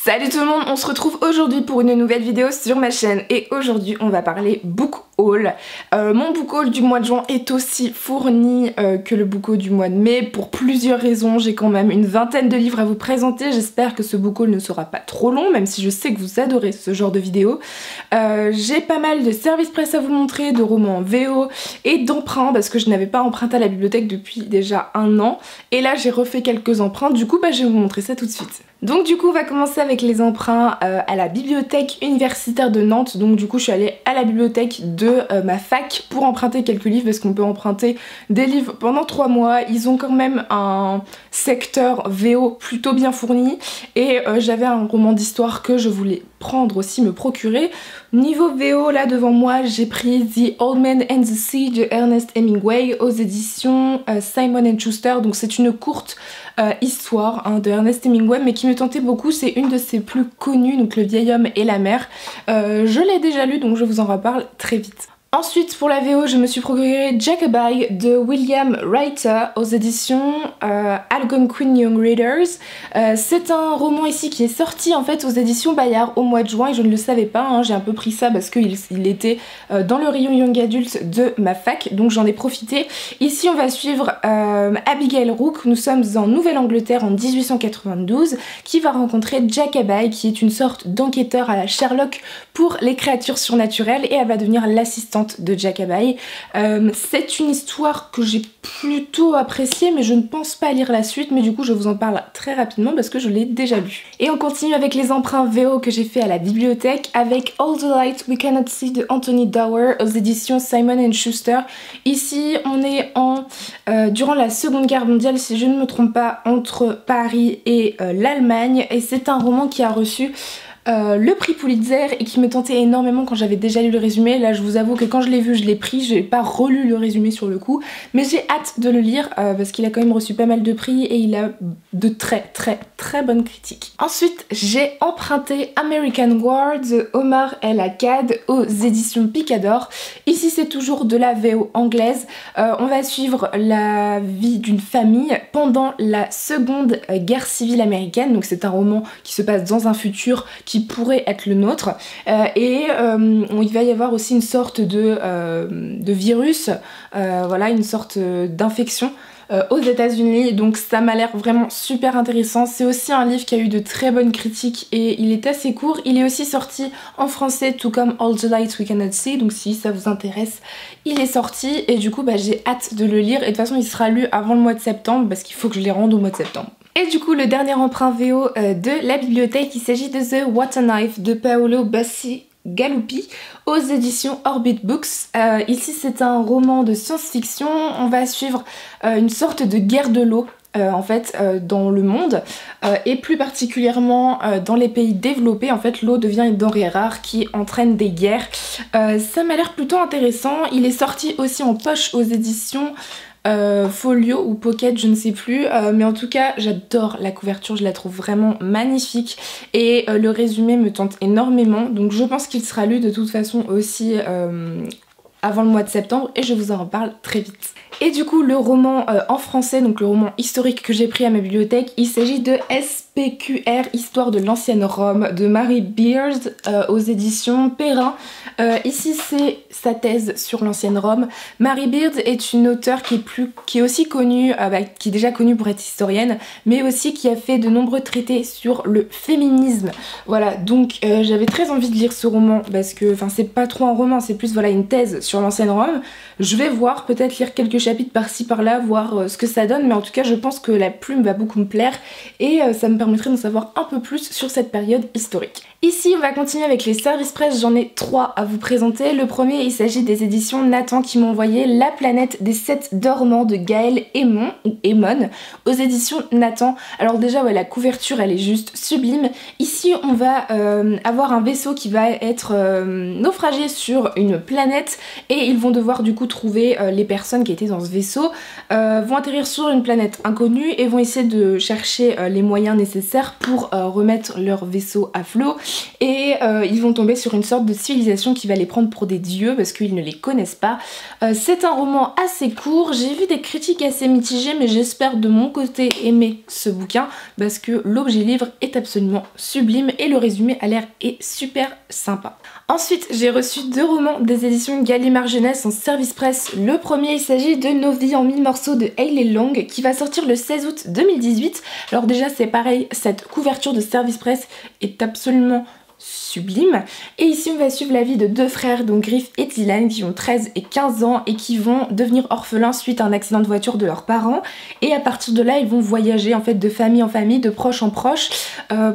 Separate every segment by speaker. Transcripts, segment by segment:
Speaker 1: Salut tout le monde, on se retrouve aujourd'hui pour une nouvelle vidéo sur ma chaîne et aujourd'hui on va parler book haul. Mon book haul du mois de juin est aussi fourni que le book haul du mois de mai pour plusieurs raisons. J'ai quand même une vingtaine de livres à vous présenter, j'espère que ce book haul ne sera pas trop long même si je sais que vous adorez ce genre de vidéo. J'ai pas mal de services presse à vous montrer, de romans en VO et d'emprunts parce que je n'avais pas emprunté à la bibliothèque depuis déjà un an et là j'ai refait quelques emprunts, du coup je vais vous montrer ça tout de suite. Donc du coup on va commencer avec les emprunts à la bibliothèque universitaire de Nantes. Donc du coup je suis allée à la bibliothèque de ma fac pour emprunter quelques livres parce qu'on peut emprunter des livres pendant 3 mois. Ils ont quand même un secteur VO plutôt bien fourni et j'avais un roman d'histoire que je voulais prendre aussi, me procurer. Niveau VO là devant moi j'ai pris The Old Man and the Sea de Ernest Hemingway aux éditions Simon & Schuster. Donc c'est une courte histoire de Ernest Hemingway mais qui me tentait beaucoup, c'est une de ses plus connues, donc Le vieil homme et la mer. Je l'ai déjà lu donc je vous en reparle très vite. Ensuite pour la VO je me suis procuré Jacobite de William Ryter aux éditions Algonquin Young Readers. C'est un roman ici qui est sorti en fait aux éditions Bayard au mois de juin et je ne le savais pas, hein. J'ai un peu pris ça parce qu'il était dans le rayon Young Adult de ma fac donc j'en ai profité. Ici on va suivre Abigail Rook, nous sommes en Nouvelle-Angleterre en 1892 qui va rencontrer Jacobite qui est une sorte d'enquêteur à la Sherlock pour les créatures surnaturelles et elle va devenir l'assistante de Jacobite. C'est une histoire que j'ai plutôt appréciée mais je ne pense pas lire la suite, mais du coup je vous en parle très rapidement parce que je l'ai déjà lu. Et on continue avec les emprunts VO que j'ai fait à la bibliothèque avec All the Light We Cannot See de Anthony Dower aux éditions Simon & Schuster. Ici on est durant la Seconde Guerre mondiale si je ne me trompe pas, entre Paris et l'Allemagne, et c'est un roman qui a reçu le prix Pulitzer et qui me tentait énormément quand j'avais déjà lu le résumé. Là je vous avoue que quand je l'ai vu je l'ai pris, j'ai pas relu le résumé sur le coup mais j'ai hâte de le lire parce qu'il a quand même reçu pas mal de prix et il a de très bonnes critiques. Ensuite j'ai emprunté American War de Omar El Akkad aux éditions Picador. Ici c'est toujours de la VO anglaise. On va suivre la vie d'une famille pendant la Seconde Guerre civile américaine, donc c'est un roman qui se passe dans un futur qui pourrait être le nôtre il va y avoir aussi une sorte de virus, voilà, une sorte d'infection aux États-Unis, donc ça m'a l'air vraiment super intéressant. C'est aussi un livre qui a eu de très bonnes critiques et il est assez court. Il est aussi sorti en français tout comme All the Light We Cannot See, donc si ça vous intéresse il est sorti et du coup j'ai hâte de le lire et de toute façon il sera lu avant le mois de septembre parce qu'il faut que je les rende au mois de septembre. Et du coup le dernier emprunt VO de la bibliothèque, il s'agit de The Water Knife de Paolo Bacigalupi aux éditions Orbit Books. Ici c'est un roman de science-fiction, on va suivre une sorte de guerre de l'eau en fait dans le monde et plus particulièrement dans les pays développés. En fait l'eau devient une denrée rare qui entraîne des guerres. Ça m'a l'air plutôt intéressant, il est sorti aussi en poche aux éditions Folio ou Pocket, je ne sais plus, mais en tout cas j'adore la couverture, je la trouve vraiment magnifique et le résumé me tente énormément, donc je pense qu'il sera lu de toute façon aussi avant le mois de septembre et je vous en reparle très vite. Et du coup le roman en français, donc le roman historique que j'ai pris à ma bibliothèque, il s'agit de SPQR, Histoire de l'ancienne Rome de Mary Beard aux éditions Perrin. Ici c'est sa thèse sur l'ancienne Rome. Mary Beard est une auteure qui est aussi connue, qui est déjà connue pour être historienne, mais aussi qui a fait de nombreux traités sur le féminisme. Voilà, donc j'avais très envie de lire ce roman parce que, enfin c'est pas trop un roman, c'est plus voilà une thèse sur l'ancienne Rome. Je vais voir, peut-être lire quelques chapitres par-ci par-là, voir ce que ça donne, mais en tout cas je pense que la plume va beaucoup me plaire et ça me permettrait d'en savoir un peu plus sur cette période historique. Ici on va continuer avec les services presse, j'en ai 3 à vous présenter. Le premier, il s'agit des éditions Nathan qui m'ont envoyé La planète des 7 dormants de Gaël Aymon aux éditions Nathan. Alors déjà ouais, la couverture elle est juste sublime. Ici on va avoir un vaisseau qui va être naufragé sur une planète et ils vont devoir du coup trouver les personnes qui étaient dans ce vaisseau, vont atterrir sur une planète inconnue et vont essayer de chercher les moyens nécessaires pour remettre leur vaisseau à flot, et ils vont tomber sur une sorte de civilisation qui va les prendre pour des dieux parce qu'ils ne les connaissent pas. C'est un roman assez court, j'ai vu des critiques assez mitigées, mais j'espère de mon côté aimer ce bouquin parce que l'objet livre est absolument sublime et le résumé a l'air super sympa. Ensuite, j'ai reçu 2 romans des éditions Gallimard Jeunesse en service presse. Le premier, il s'agit de Nos vies en 1000 morceaux de Hayley Long qui va sortir le 16 août 2018. Alors déjà, c'est pareil, cette couverture de service presse est absolument sublime. Et ici on va suivre la vie de 2 frères, donc Griff et Dylan, qui ont 13 et 15 ans et qui vont devenir orphelins suite à un accident de voiture de leurs parents, et à partir de là ils vont voyager en fait de famille en famille, de proche en proche,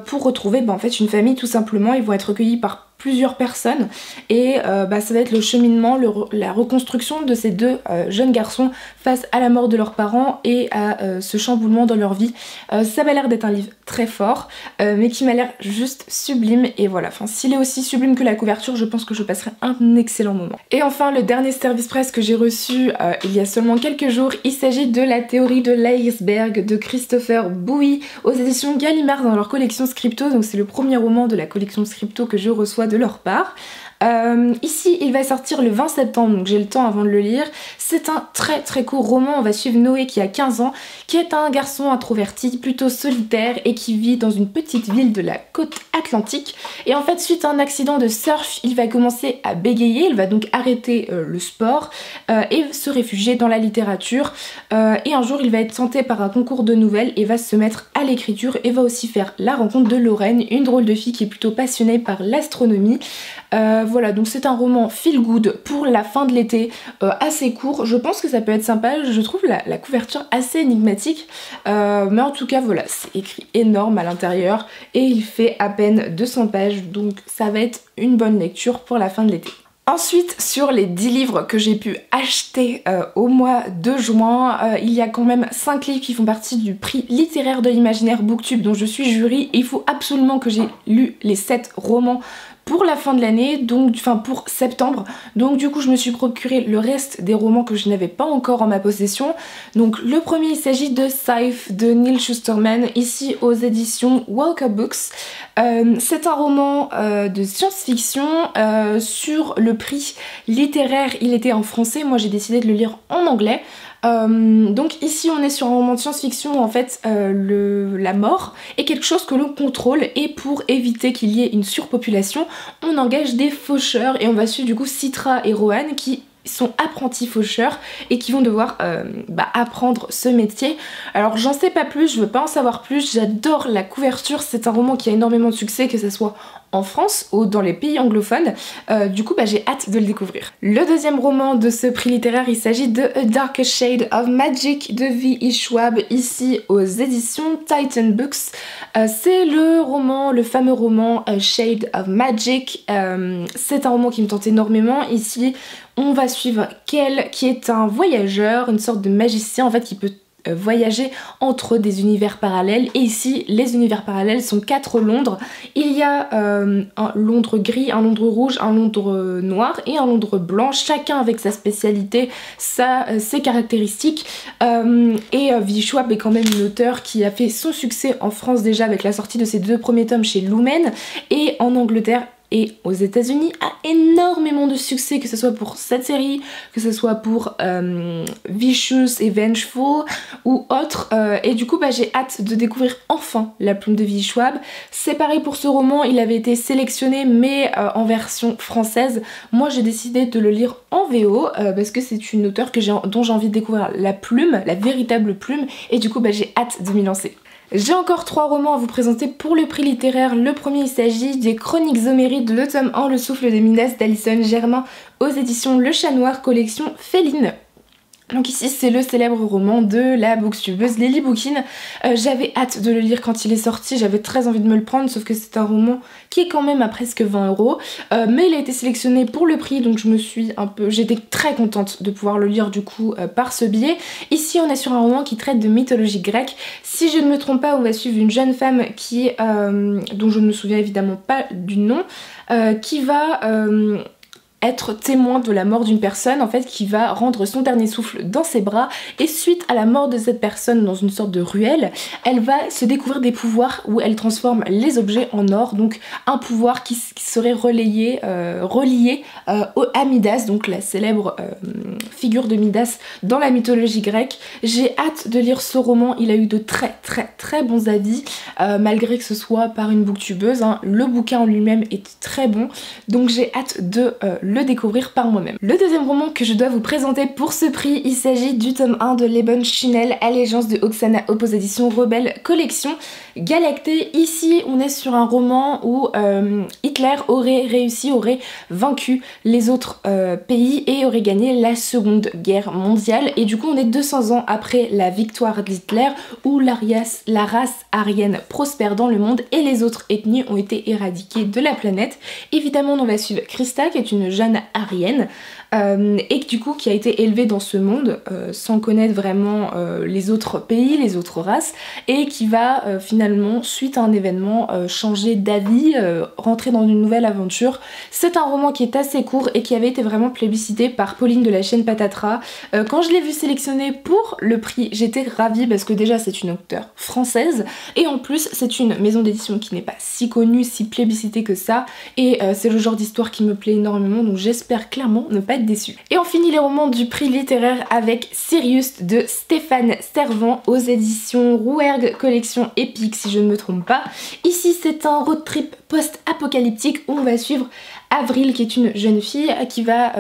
Speaker 1: pour retrouver en fait une famille tout simplement. Ils vont être recueillis par plusieurs personnes et ça va être le cheminement, la reconstruction de ces 2 jeunes garçons face à la mort de leurs parents et à ce chamboulement dans leur vie. Ça m'a l'air d'être un livre très fort mais qui m'a l'air juste sublime, et voilà, enfin s'il est aussi sublime que la couverture, je pense que je passerai un excellent moment. Et enfin le dernier service presse que j'ai reçu il y a seulement quelques jours, il s'agit de La théorie de l'iceberg de Christopher Bouy aux éditions Gallimard dans leur collection Scripto, donc c'est le premier roman de la collection Scripto que je reçois de leur part. Ici il va sortir le 20 septembre, donc j'ai le temps avant de le lire. C'est un très court roman. On va suivre Noé qui a 15 ans, qui est un garçon introverti, plutôt solitaire et qui vit dans une petite ville de la côte atlantique. Et en fait suite à un accident de surf, il va commencer à bégayer, il va donc arrêter le sport et se réfugier dans la littérature. Et un jour il va être tenté par un concours de nouvelles et va se mettre à l'écriture et va aussi faire la rencontre de Lorraine, une drôle de fille qui est plutôt passionnée par l'astronomie. Voilà, donc c'est un roman feel good pour la fin de l'été, assez court. Je pense que ça peut être sympa, je trouve la couverture assez énigmatique, mais en tout cas voilà, c'est écrit énorme à l'intérieur et il fait à peine 200 pages, donc ça va être une bonne lecture pour la fin de l'été. Ensuite, sur les 10 livres que j'ai pu acheter au mois de juin, il y a quand même 5 livres qui font partie du prix littéraire de l'imaginaire Booktube dont je suis jury, et il faut absolument que j'ai lu les 7 romans pour la fin de l'année, donc enfin pour septembre, donc du coup je me suis procuré le reste des romans que je n'avais pas encore en ma possession. Donc le premier, il s'agit de Scythe de Neal Shusterman, ici aux éditions Walker Books. C'est un roman de science-fiction. Sur le prix littéraire il était en français, moi j'ai décidé de le lire en anglais. Donc ici on est sur un roman de science-fiction où en fait la mort est quelque chose que l'on contrôle, et pour éviter qu'il y ait une surpopulation on engage des faucheurs, et on va suivre du coup Citra et Rohan qui sont apprentis faucheurs et qui vont devoir apprendre ce métier. Alors j'en sais pas plus, je veux pas en savoir plus, j'adore la couverture, c'est un roman qui a énormément de succès, que ce soit en France ou dans les pays anglophones, du coup j'ai hâte de le découvrir. Le deuxième roman de ce prix littéraire, il s'agit de A Darker Shade of Magic de V.E. Schwab, ici aux éditions Titan Books. C'est le fameux roman Shade of Magic. C'est un roman qui me tente énormément. Ici on va suivre Kel qui est un voyageur, une sorte de magicien en fait qui peut voyager entre des univers parallèles, et ici les univers parallèles sont 4 Londres. Il y a un Londres gris, un Londres rouge, un Londres noir et un Londres blanc, chacun avec sa spécialité, ses caractéristiques. Et V.E. Schwab est quand même une auteure qui a fait son succès en France déjà avec la sortie de ses 2 premiers tomes chez Lumen, et en Angleterre et aux États-Unis a énormément de succès, que ce soit pour cette série, que ce soit pour Vicious et Vengeful ou autre, et du coup j'ai hâte de découvrir enfin La plume de V.E. Schwab. C'est pareil pour ce roman, il avait été sélectionné mais en version française. Moi j'ai décidé de le lire en VO parce que c'est une auteure dont j'ai envie de découvrir la plume, la véritable plume, et du coup j'ai hâte de m'y lancer. J'ai encore 3 romans à vous présenter pour le prix littéraire. Le premier, il s'agit des Chroniques homériques, le tome 1, Le souffle de Minas d'Alison Germain aux éditions Le Chat Noir, collection Féline. Donc ici c'est le célèbre roman de la booktubeuse Lily Bookin. J'avais hâte de le lire quand il est sorti, j'avais très envie de me le prendre, sauf que c'est un roman qui est quand même à presque 20 €. Mais il a été sélectionné pour le prix, donc j'étais très contente de pouvoir le lire du coup par ce biais. Ici on est sur un roman qui traite de mythologie grecque. Si je ne me trompe pas, on va suivre une jeune femme dont je ne me souviens évidemment pas du nom, qui va être témoin de la mort d'une personne en fait qui va rendre son dernier souffle dans ses bras, et suite à la mort de cette personne dans une sorte de ruelle, elle va se découvrir des pouvoirs où elle transforme les objets en or, donc un pouvoir qui serait relié à Midas, donc la célèbre figure de Midas dans la mythologie grecque. J'ai hâte de lire ce roman, il a eu de très bons avis, malgré que ce soit par une booktubeuse, hein. Le bouquin en lui-même est très bon, donc j'ai hâte de le découvrir par moi-même. Le deuxième roman que je dois vous présenter pour ce prix, il s'agit du tome 1 de Lebon Chinel, Allégeance de Oksana Opposition Rebelle Collection Galactée. Ici on est sur un roman où Hitler aurait vaincu les autres pays et aurait gagné la Seconde Guerre mondiale, et du coup on est 200 ans après la victoire d'Hitler où la race aryenne prospère dans le monde et les autres ethnies ont été éradiquées de la planète. Évidemment on va suivre Krista qui est une jeune aryenne et du coup qui a été élevée dans ce monde sans connaître vraiment les autres pays, les autres races, et qui va finalement suite à un événement changer d'avis, rentrer dans une nouvelle aventure. C'est un roman qui est assez court et qui avait été vraiment plébiscité par Pauline de la chaîne Patatras. Quand je l'ai vu sélectionné pour le prix, j'étais ravie parce que déjà c'est une auteure française et en plus c'est une maison d'édition qui n'est pas si connue, si plébiscitée que ça, et c'est le genre d'histoire qui me plaît énormément, donc j'espère clairement ne pas être déçue. Et on finit les romans du prix littéraire avec Sirius de Stéphane Servant aux éditions Rouergue Collection Épique si je ne me trompe pas. Ici c'est un road trip post-apocalyptique où on va suivre Avril qui est une jeune fille qui va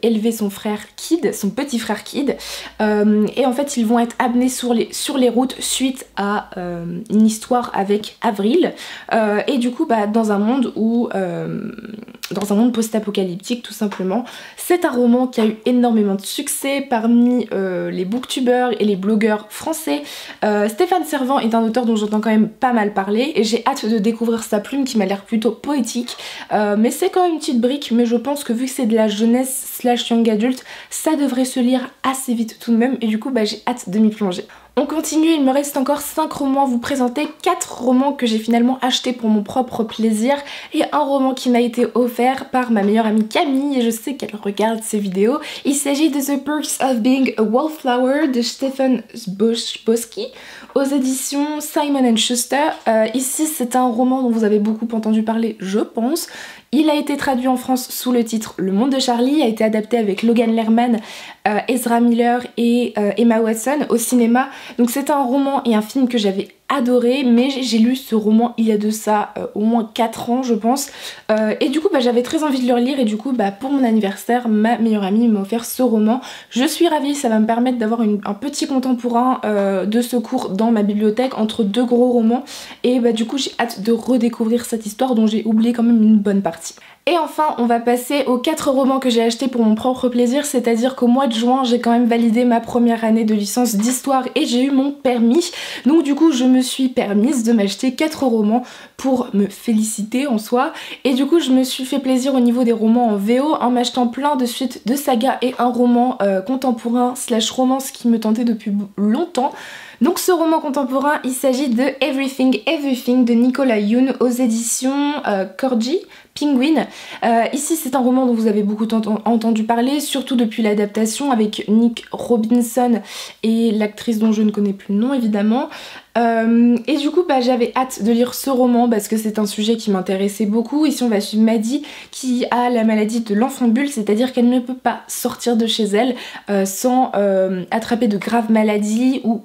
Speaker 1: élever son frère Kid, son petit frère Kid, et en fait ils vont être amenés sur les routes suite à une histoire avec Avril, et du coup dans un monde où dans un monde post-apocalyptique tout simplement. C'est un roman qui a eu énormément de succès parmi les booktubeurs et les blogueurs français. Stéphane Servant est un auteur dont j'entends quand même pas mal parler et j'ai hâte de découvrir sa plume qui m'a l'air plutôt poétique, mais c'est quand même une petite brique, mais je pense que vu que c'est de la jeunesse slash young adulte, ça devrait se lire assez vite tout de même, et du coup j'ai hâte de m'y plonger. On continue, il me reste encore 5 romans à vous présenter, 4 romans que j'ai finalement achetés pour mon propre plaisir et un roman qui m'a été offert par ma meilleure amie Camille, et je sais qu'elle regarde ces vidéos. Il s'agit de The Perks of Being a Wallflower de Stephen Boski aux éditions Simon & Schuster. Ici c'est un roman dont vous avez beaucoup entendu parler je pense. Il a été traduit en France sous le titre Le Monde de Charlie, a été adapté avec Logan Lerman, Ezra Miller et Emma Watson au cinéma. Donc c'est un roman et un film que j'avais adoré, mais j'ai lu ce roman il y a de ça au moins 4 ans je pense, et du coup j'avais très envie de le relire, et du coup pour mon anniversaire ma meilleure amie m'a offert ce roman. Je suis ravie, ça va me permettre d'avoir un petit contemporain de secours dans ma bibliothèque entre 2 gros romans, et du coup j'ai hâte de redécouvrir cette histoire dont j'ai oublié quand même une bonne partie. Et enfin on va passer aux 4 romans que j'ai achetés pour mon propre plaisir, c'est-à-dire qu'au mois de juin j'ai quand même validé ma première année de licence d'histoire et j'ai eu mon permis, donc du coup je me suis permise de m'acheter 4 romans pour me féliciter en soi, et du coup je me suis fait plaisir au niveau des romans en VO en m'achetant plein de suites de sagas et un roman contemporain slash romance qui me tentait depuis longtemps. Donc ce roman contemporain, il s'agit de Everything Everything de Nicolas Yoon aux éditions Corgi Penguin. Ici c'est un roman dont vous avez beaucoup entendu parler, surtout depuis l'adaptation avec Nick Robinson et l'actrice dont je ne connais plus le nom évidemment. Et du coup j'avais hâte de lire ce roman parce que c'est un sujet qui m'intéressait beaucoup. Ici on va suivre Maddie qui a la maladie de l'enfant bulle, c'est-à-dire qu'elle ne peut pas sortir de chez elle sans attraper de graves maladies ou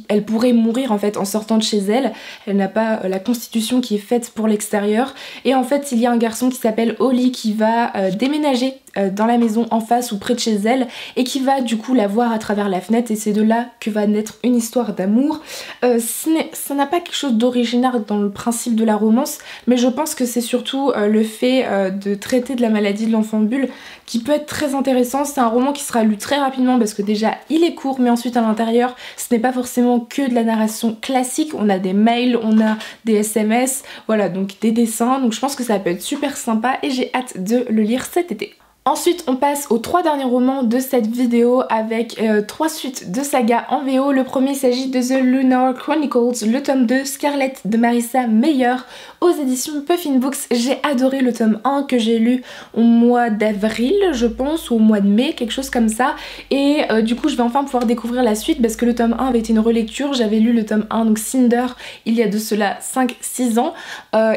Speaker 1: elle pourrait mourir en fait en sortant de chez elle. Elle n'a pas la constitution qui est faite pour l'extérieur, et en fait il y a un garçon qui s'appelle Oli qui va déménager dans la maison en face ou près de chez elle et qui va du coup la voir à travers la fenêtre, et c'est de là que va naître une histoire d'amour. Ça n'a pas quelque chose d'original dans le principe de la romance, mais je pense que c'est surtout le fait de traiter de la maladie de l'enfant bulle qui peut être très intéressant. C'est un roman qui sera lu très rapidement parce que déjà il est court, mais ensuite à l'intérieur ce n'est pas forcément que de la narration classique, on a des mails, on a des SMS, voilà, donc des dessins, donc je pense que ça peut être super sympa et j'ai hâte de le lire cet été. Ensuite on passe aux 3 derniers romans de cette vidéo avec 3 suites de saga en VO. Le premier s'agit de The Lunar Chronicles, le tome 2, Scarlett de Marissa Meyer aux éditions Puffin Books. J'ai adoré le tome 1 que j'ai lu au mois d'avril je pense, ou au mois de mai, quelque chose comme ça. Et du coup je vais enfin pouvoir découvrir la suite parce que le tome 1 avait été une relecture. J'avais lu le tome 1, donc Cinder, il y a de cela 5-6 ans.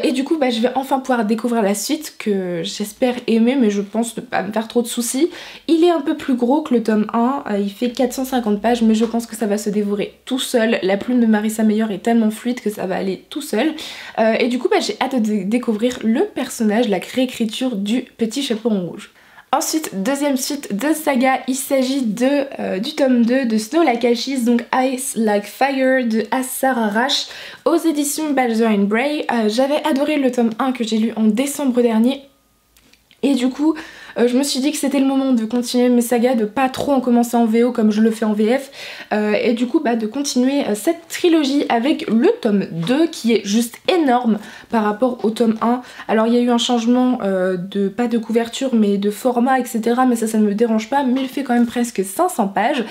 Speaker 1: Et du coup je vais enfin pouvoir découvrir la suite que j'espère aimer, mais je pense ne pas me faire trop de soucis. Il est un peu plus gros que le tome 1, il fait 450 pages, mais je pense que ça va se dévorer tout seul. La plume de Marissa Meyer est tellement fluide que ça va aller tout seul. Et du coup j'ai hâte de découvrir le personnage, la réécriture du petit chaperon rouge. Ensuite, deuxième suite de saga, il s'agit du tome 2 de Snow Like Ashes, donc Ice Like Fire de Assar Arash aux éditions Balzer & Bray. J'avais adoré le tome 1 que j'ai lu en décembre dernier. Et du coup, je me suis dit que c'était le moment de continuer mes sagas, de pas trop en commencer en VO comme je le fais en VF. Et du coup, de continuer cette trilogie avec le tome 2 qui est juste énorme par rapport au tome 1. Alors il y a eu un changement pas de couverture mais de format, etc. Mais ça ne me dérange pas, mais il fait quand même presque 500 pages.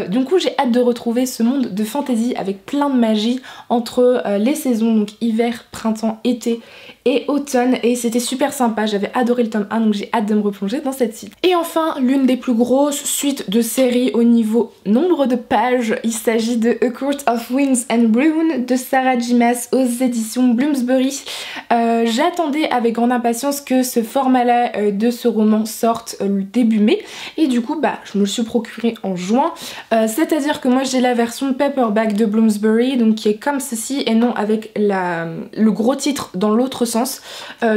Speaker 1: Du coup, j'ai hâte de retrouver ce monde de fantasy avec plein de magie entre les saisons, donc hiver, printemps, été et automne, et c'était super sympa. J'avais adoré le tome 1, donc j'ai hâte de me replonger dans cette suite. Et enfin, l'une des plus grosses suites de séries au niveau nombre de pages, il s'agit de A Court of Winds and Ruin de Sarah J. Maas aux éditions Bloomsbury. J'attendais avec grande impatience que ce format-là de ce roman sorte le début mai, et du coup je me le suis procuré en juin. C'est-à-dire que moi j'ai la version paperback de Bloomsbury, donc qui est comme ceci et non avec le gros titre dans l'autre sens.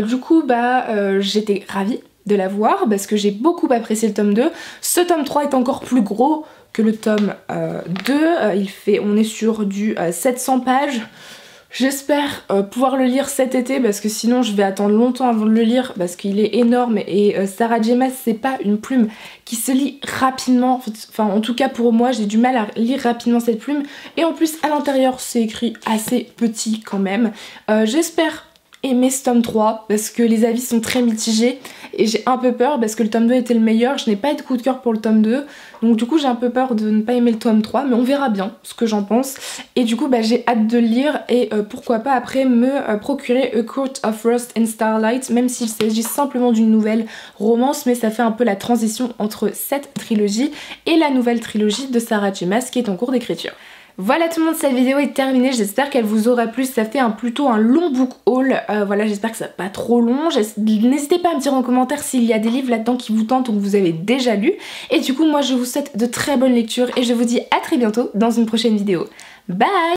Speaker 1: Du coup j'étais ravie de la voir parce que j'ai beaucoup apprécié le tome 2. Ce tome 3 est encore plus gros que le tome 2. On est sur du 700 pages. J'espère pouvoir le lire cet été parce que sinon je vais attendre longtemps avant de le lire parce qu'il est énorme et Sarah J. Maas c'est pas une plume qui se lit rapidement, enfin en tout cas pour moi j'ai du mal à lire rapidement cette plume, et en plus à l'intérieur c'est écrit assez petit quand même. J'espère aimer ce tome 3 parce que les avis sont très mitigés et j'ai un peu peur parce que le tome 2 était le meilleur. Je n'ai pas eu de coup de cœur pour le tome 2, donc du coup j'ai un peu peur de ne pas aimer le tome 3, mais on verra bien ce que j'en pense. Et du coup j'ai hâte de le lire et pourquoi pas après me procurer A Court of Frost and Starlight, même s'il s'agit simplement d'une nouvelle romance, mais ça fait un peu la transition entre cette trilogie et la nouvelle trilogie de Sarah J. Maas qui est en cours d'écriture. Voilà tout le monde, cette vidéo est terminée, j'espère qu'elle vous aura plu. Ça fait plutôt un long book haul, voilà, j'espère que ça va pas trop long. N'hésitez pas à me dire en commentaire s'il y a des livres là-dedans qui vous tentent ou que vous avez déjà lu. Et du coup moi je vous souhaite de très bonnes lectures et je vous dis à très bientôt dans une prochaine vidéo. Bye!